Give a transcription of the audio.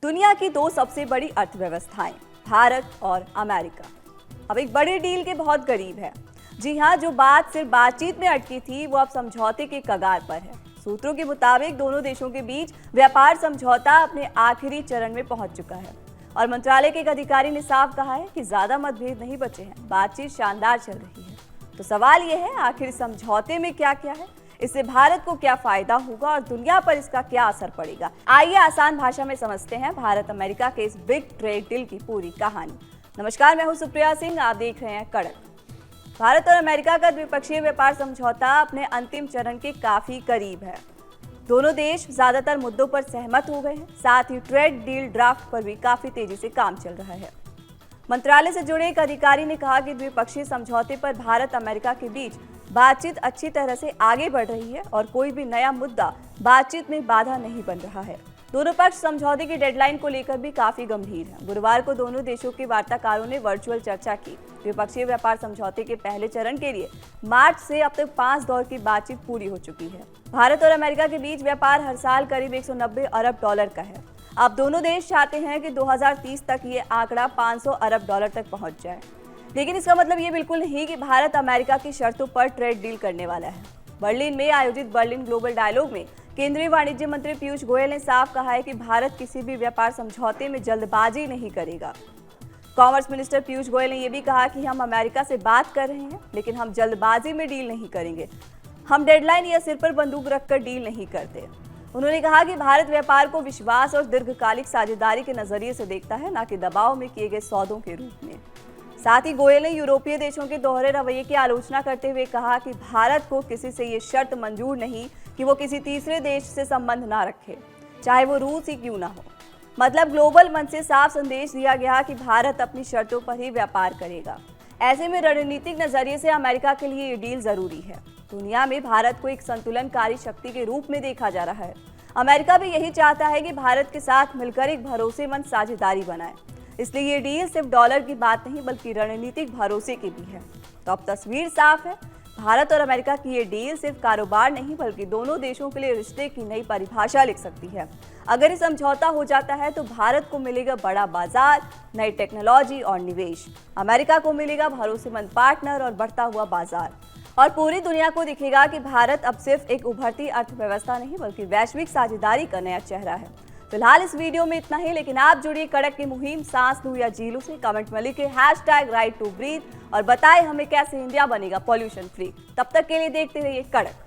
दुनिया की दो सबसे बड़ी अर्थव्यवस्थाएं भारत और अमेरिका अब एक बड़ी डील के बहुत करीब है। जी हाँ, जो बात सिर्फ बातचीत में अटकी थी वो अब समझौते के कगार पर है। सूत्रों के मुताबिक दोनों देशों के बीच व्यापार समझौता अपने आखिरी चरण में पहुंच चुका है और मंत्रालय के एक अधिकारी ने साफ कहा है कि ज्यादा मतभेद नहीं बचे हैं, बातचीत शानदार चल रही है। तो सवाल यह है, आखिर समझौते में क्या क्या है, इससे भारत को क्या फायदा होगा और दुनिया पर इसका क्या असर पड़ेगा। आइए आसान भाषा में समझते हैं भारत अमेरिका के इस बिग ट्रेड डील की पूरी कहानी। नमस्कार, मैं हूं सुप्रिया सिंह, आप देख रहे हैं कड़क। भारत और अमेरिका का द्विपक्षीय व्यापार समझौता अपने अंतिम चरण के काफी करीब है। दोनों देश ज्यादातर मुद्दों पर सहमत हो गए हैं, साथ ही ट्रेड डील ड्राफ्ट पर भी काफी तेजी से काम चल रहा है। मंत्रालय से जुड़े एक अधिकारी ने कहा कि द्विपक्षीय समझौते पर भारत अमेरिका के बीच बातचीत अच्छी तरह से आगे बढ़ रही है और कोई भी नया मुद्दा बातचीत में बाधा नहीं बन रहा है। दोनों पक्ष समझौते की डेडलाइन को लेकर भी काफी गंभीर हैं। गुरुवार को दोनों देशों के वार्ताकारों ने वर्चुअल चर्चा की। द्विपक्षीय व्यापार समझौते के पहले चरण के लिए मार्च से अब तक 5 दौर की बातचीत पूरी हो चुकी है। भारत और अमेरिका के बीच व्यापार हर साल करीब 190 अरब डॉलर का है। अब दोनों देश चाहते हैं कि 2030 तक ये आंकड़ा 500 अरब डॉलर तक पहुंच जाए। लेकिन इसका मतलब ये बिल्कुल नहीं कि भारत अमेरिका की शर्तों पर ट्रेड डील करने वाला है। बर्लिन में आयोजित बर्लिन ग्लोबल डायलॉग में केंद्रीय वाणिज्य मंत्री पीयूष गोयल ने साफ कहा है कि भारत किसी भी व्यापार समझौते में जल्दबाजी नहीं करेगा। कॉमर्स मिनिस्टर पीयूष गोयल ने यह भी कहा कि हम अमेरिका से बात कर रहे हैं, लेकिन हम जल्दबाजी में डील नहीं करेंगे। हम डेडलाइन या सिर पर बंदूक रखकर डील नहीं करते। उन्होंने कहा कि भारत व्यापार को विश्वास और दीर्घकालिक साझेदारी के नजरिए से देखता है, न कि दबाव में किए गए सौदों के रूप में। साथ ही गोयल ने यूरोपीय देशों के दोहरे रवैये की आलोचना करते हुए कहा कि भारत को किसी से ये शर्त मंजूर नहीं कि वो किसी तीसरे देश से संबंध ना रखे, चाहे वो रूस ही क्यों ना हो। मतलब ग्लोबल मंच से साफ संदेश दिया गया कि भारत अपनी शर्तों पर ही व्यापार करेगा। ऐसे में रणनीतिक नजरिए से अमेरिका के लिए ये डील जरूरी है। दुनिया में भारत को एक संतुलनकारी शक्ति के रूप में देखा जा रहा है। अमेरिका भी यही चाहता है कि भारत के साथ मिलकर एक भरोसेमंद साझेदारी बनाए। इसलिए ये डील सिर्फ डॉलर की बात नहीं बल्कि रणनीतिक भरोसे की भी है। तो अब तस्वीर साफ है, भारत और अमेरिका की ये डील सिर्फ कारोबार नहीं बल्कि दोनों देशों के लिए रिश्ते की नई परिभाषा लिख सकती है। अगर ये समझौता हो जाता है तो भारत को मिलेगा बड़ा बाजार, नई टेक्नोलॉजी और निवेश। अमेरिका को मिलेगा भरोसेमंद पार्टनर और बढ़ता हुआ बाजार। और पूरी दुनिया को दिखेगा कि भारत अब सिर्फ एक उभरती अर्थव्यवस्था नहीं बल्कि वैश्विक साझेदारी का नया चेहरा है। फिलहाल इस वीडियो में इतना ही, लेकिन आप जुड़िए कड़क की मुहिम सांस लूं या जी लूं से। कमेंट में लिखे #right2breathe और बताएं हमें कैसे इंडिया बनेगा पॉल्यूशन फ्री। तब तक के लिए देखते रहिए कड़क।